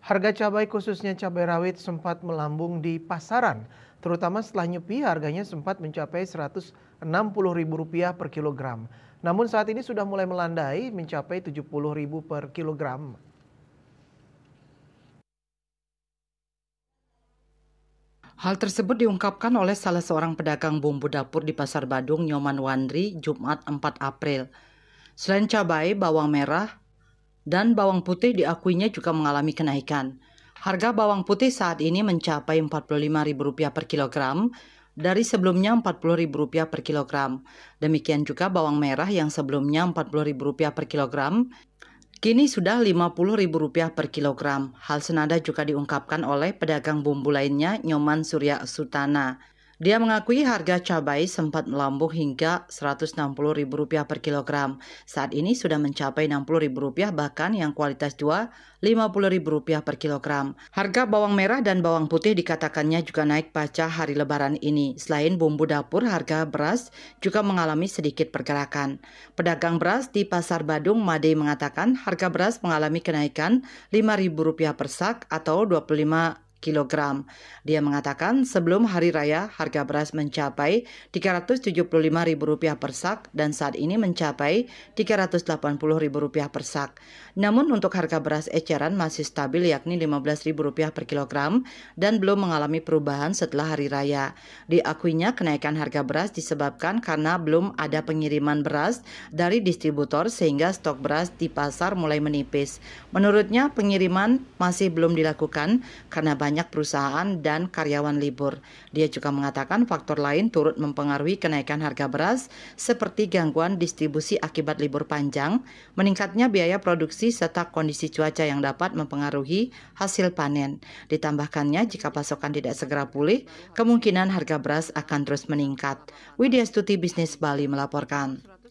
Harga cabai khususnya cabai rawit sempat melambung di pasaran, terutama setelah Nyepi harganya sempat mencapai Rp160.000 per kilogram. Namun saat ini sudah mulai melandai mencapai Rp70.000 per kilogram. Hal tersebut diungkapkan oleh salah seorang pedagang bumbu dapur di Pasar Badung, Nyoman Wandri, Jumat 4 April. Selain cabai, bawang merah, dan bawang putih diakuinya juga mengalami kenaikan. Harga bawang putih saat ini mencapai Rp45.000 per kilogram dari sebelumnya Rp40.000 per kilogram. Demikian juga bawang merah yang sebelumnya Rp40.000 per kilogram, kini sudah Rp50.000 per kilogram. Hal senada juga diungkapkan oleh pedagang bumbu lainnya, Nyoman Surya Sutana. Dia mengakui harga cabai sempat melambung hingga Rp160.000 per kilogram. Saat ini sudah mencapai Rp60.000, bahkan yang kualitas 2 Rp50.000 per kilogram. Harga bawang merah dan bawang putih dikatakannya juga naik pasca hari lebaran ini. Selain bumbu dapur, harga beras juga mengalami sedikit pergerakan. Pedagang beras di Pasar Badung, Made, mengatakan harga beras mengalami kenaikan Rp5.000 per sak atau 25 kilogram. Dia mengatakan sebelum hari raya harga beras mencapai Rp375.000 per sak dan saat ini mencapai Rp380.000 per sak. Namun untuk harga beras eceran masih stabil yakni Rp15.000 per kilogram dan belum mengalami perubahan setelah hari raya. Diakuinya kenaikan harga beras disebabkan karena belum ada pengiriman beras dari distributor sehingga stok beras di pasar mulai menipis. Menurutnya pengiriman masih belum dilakukan karena banyak perusahaan dan karyawan libur. Dia juga mengatakan faktor lain turut mempengaruhi kenaikan harga beras seperti gangguan distribusi akibat libur panjang, meningkatnya biaya produksi serta kondisi cuaca yang dapat mempengaruhi hasil panen. Ditambahkannya jika pasokan tidak segera pulih, kemungkinan harga beras akan terus meningkat. Widya Stuti, Bisnis Bali melaporkan.